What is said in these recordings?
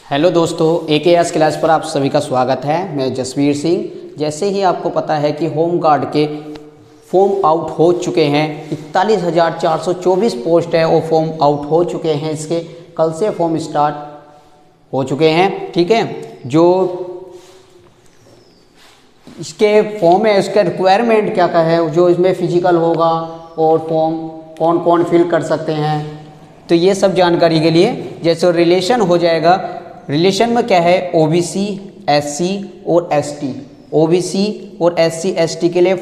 Hello दोस्तों, AKS class पर आप सभी का स्वागत है। मैं जसवीर सिंह। जैसे ही आपको पता है कि होम गार्ड के फॉर्म आउट हो चुके हैं, 41,424 पोस्ट है वो फॉर्म आउट हो चुके हैं। इसके कल से फॉर्म स्टार्ट हो चुके हैं। ठीक है, जो इसके फॉर्म है उसका रिक्वायरमेंट क्या क्या है, जो इसमें फिजिकल होगा और फॉर्म कौन कौन फिल कर सकते हैं, तो ये सब जानकारी के लिए जैसे रिलेशन हो जाएगा। रिलेशन में क्या है, OBC, SC और ST। OBC और SC ST के लिए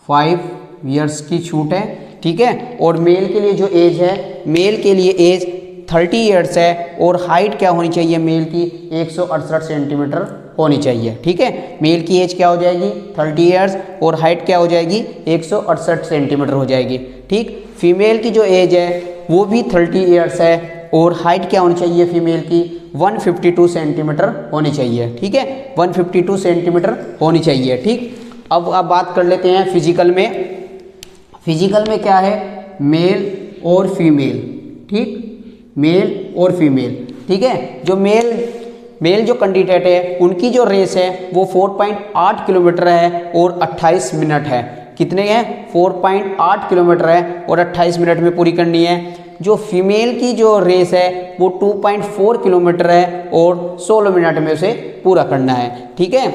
5 ईयर्स की छूट है। ठीक है, और मेल के लिए जो एज है, मेल के लिए एज 30 ईयर्स है और हाइट क्या होनी चाहिए, मेल की 168 सेंटीमीटर होनी चाहिए। ठीक है, मेल की एज क्या हो जाएगी 30 ईयर्स और हाइट क्या हो जाएगी 168 सेंटीमीटर हो जाएगी। ठीक, फीमेल की जो एज है वो भी 30 ईयर्स है और हाइट क्या होनी चाहिए फीमेल की 152 सेंटीमीटर होनी चाहिए। ठीक है, 152 सेंटीमीटर होनी चाहिए। ठीक, अब आप बात कर लेते हैं फिजिकल में। फिजिकल में क्या है, मेल और फीमेल। ठीक, मेल और फीमेल। ठीक है, जो मेल जो कैंडिडेट है उनकी जो रेस है वो 4.8 किलोमीटर है और 28 मिनट है। कितने हैं, 4.8 किलोमीटर है और 28 मिनट में पूरी करनी है। जो फीमेल की जो रेस है वो 2.4 किलोमीटर है और 16 मिनट में उसे पूरा करना है। ठीक है,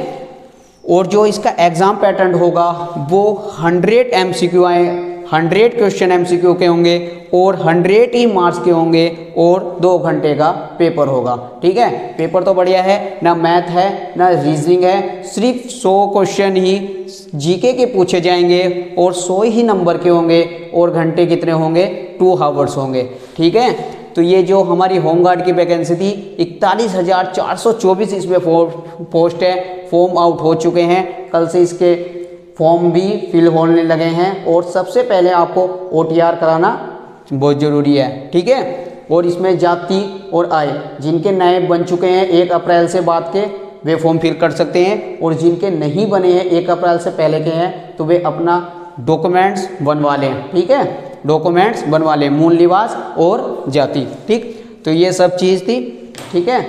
और जो इसका एग्ज़ाम पैटर्न होगा वो 100 MCQ आए, 100 क्वेश्चन MCQ के होंगे और 100 ही मार्क्स के होंगे और 2 घंटे का पेपर होगा। ठीक है, पेपर तो बढ़िया है, ना मैथ है ना रीजनिंग है, सिर्फ 100 क्वेश्चन ही जीके के पूछे जाएंगे और 100 ही नंबर के होंगे और घंटे कितने होंगे, 2 आवर्स होंगे। ठीक है, तो ये जो हमारी होमगार्ड की वैकेंसी थी 41,424 इसमें पोस्ट है, फॉर्म आउट हो चुके हैं। कल से इसके फॉर्म भी फिल होने लगे हैं और सबसे पहले आपको OTR कराना बहुत ज़रूरी है। ठीक है, और इसमें जाति और आय जिनके नए बन चुके हैं 1 अप्रैल से बाद के, वे फॉर्म फिल कर सकते हैं और जिनके नहीं बने हैं 1 अप्रैल से पहले के हैं तो वे अपना डॉक्यूमेंट्स बनवा लें। ठीक है, डॉक्यूमेंट्स बनवा लें, मूल निवास और जाति। ठीक, तो ये सब चीज़ थी। ठीक है,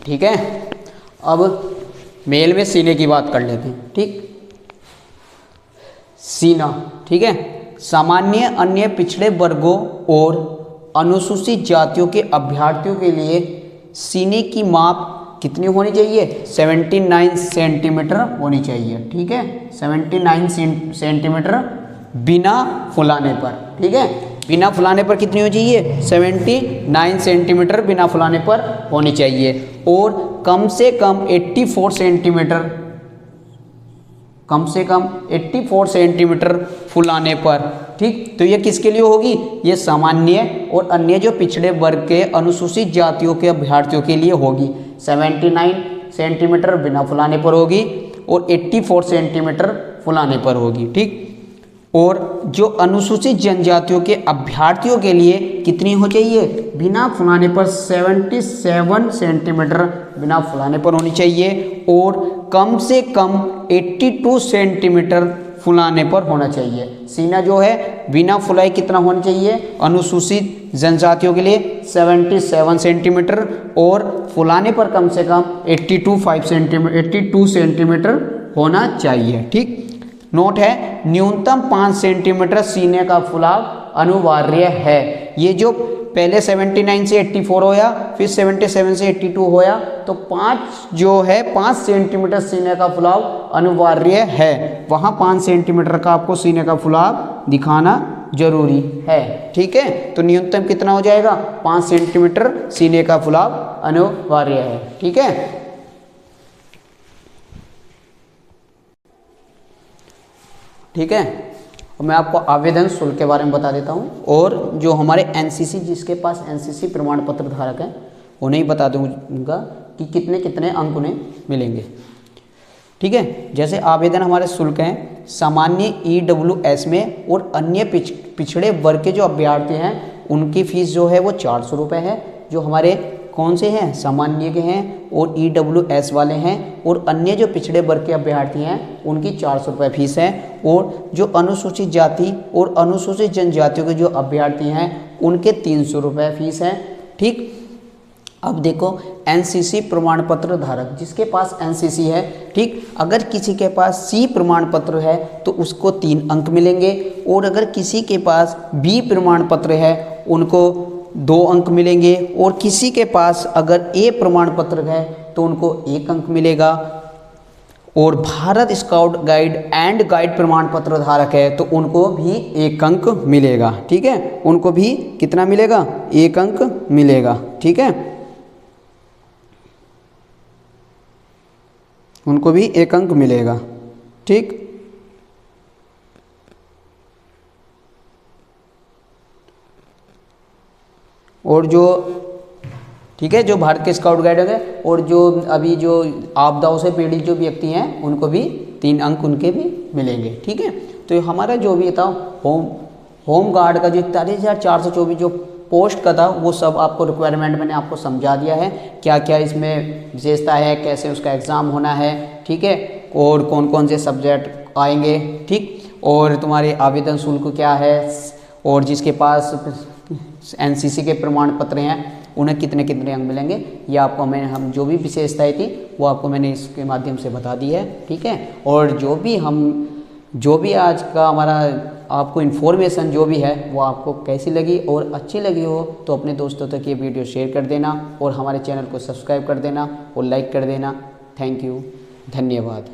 ठीक है, अब मेल में सीने की बात कर लेते हैं। ठीक, सीना। ठीक है, सामान्य अन्य पिछड़े वर्गों और अनुसूचित जातियों के अभ्यर्थियों के लिए सीने की माप कितनी होनी चाहिए, 79 सेंटीमीटर होनी चाहिए। ठीक है, 79 सेंटीमीटर बिना फुलाने पर। ठीक है, बिना फुलाने पर कितनी होनी चाहिए, 79 सेंटीमीटर बिना फुलाने पर होनी चाहिए और कम से कम 84 सेंटीमीटर, कम से कम 84 सेंटीमीटर फुलाने पर। ठीक, तो ये किसके लिए होगी, ये सामान्य और अन्य जो पिछड़े वर्ग के अनुसूचित जातियों के अभ्यर्थियों के लिए होगी। 79 सेंटीमीटर बिना फुलाने पर होगी और 84 सेंटीमीटर फुलाने पर होगी। ठीक, और जो अनुसूचित जनजातियों के अभ्यर्थियों के लिए कितनी हो चाहिए, बिना फुलाने पर 77 सेंटीमीटर बिना फुलाने पर होनी चाहिए और कम से कम 82 सेंटीमीटर फुलाने पर होना चाहिए। सीना जो है बिना फुलाए कितना होना चाहिए, अनुसूचित जनजातियों के लिए 77 सेंटीमीटर और फुलाने पर कम से कम 82 सेंटीमीटर होना चाहिए। ठीक, नोट है, न्यूनतम 5 सेंटीमीटर सीने का फुलाव अनिवार्य है। ये जो पहले 79 से 84 होया, फिर 77 से 82 होया, तो 5 सेंटीमीटर सीने का फुलाव अनिवार्य है। वहाँ 5 सेंटीमीटर का आपको सीने का फुलाव दिखाना जरूरी है। ठीक है, तो न्यूनतम कितना हो जाएगा, 5 सेंटीमीटर सीने का फुलाव अनिवार्य है। ठीक है, ठीक है, और मैं आपको आवेदन शुल्क के बारे में बता देता हूँ और जो हमारे NCC, जिसके पास NCC प्रमाण पत्र धारक हैं उन्हें बता दूँगा कि कितने कितने अंक उन्हें मिलेंगे। ठीक है, जैसे आवेदन हमारे शुल्क हैं, सामान्य EWS में और अन्य पिछड़े वर्ग के जो अभ्यर्थी हैं उनकी फीस जो है वो 400 रुपये है। जो हमारे कौन से हैं, सामान्य के हैं और EWS वाले हैं, और अन्य जो पिछड़े वर्ग के अभ्यर्थी हैं उनकी 400 रुपये फीस है, और जो अनुसूचित जाति और अनुसूचित जनजातियों के जो अभ्यर्थी हैं उनके 300 रुपये फीस है। ठीक, अब देखो NCC प्रमाण पत्र धारक, जिसके पास NCC है, ठीक, अगर किसी के पास C प्रमाण पत्र है तो उसको 3 अंक मिलेंगे, और अगर किसी के पास B प्रमाण पत्र है उनको 2 अंक मिलेंगे, और किसी के पास अगर A प्रमाण पत्र है तो उनको 1 अंक मिलेगा, और Bharat scout guide and guide प्रमाण पत्र धारक है तो उनको भी 1 अंक मिलेगा। ठीक है, उनको भी कितना मिलेगा, 1 अंक मिलेगा। ठीक है, उनको भी 1 अंक मिलेगा। ठीक, और जो ठीक है, जो भारत के स्काउट गाइड है और जो अभी जो आपदाओं से पीड़ित जो व्यक्ति हैं उनको भी 3 अंक उनके भी मिलेंगे। ठीक है, तो हमारा जो भी था होम गार्ड का जो 41,424 जो पोस्ट का था वो सब आपको रिक्वायरमेंट मैंने आपको समझा दिया है, क्या क्या इसमें विशेषता है, कैसे उसका एग्ज़ाम होना है। ठीक है, और कौन कौन से सब्जेक्ट आएंगे। ठीक, और तुम्हारे आवेदन शुल्क क्या है, और जिसके पास NCC के प्रमाण पत्र हैं उन्हें कितने कितने अंक मिलेंगे, ये आपको हम जो भी विशेषताएं थी वो आपको मैंने इसके माध्यम से बता दी है। ठीक है, और जो भी आज का हमारा आपको इन्फॉर्मेशन जो भी है वो आपको कैसी लगी और अच्छी लगी हो तो अपने दोस्तों तक ये वीडियो शेयर कर देना, और हमारे चैनल को सब्सक्राइब कर देना और लाइक कर देना। थैंक यू, धन्यवाद।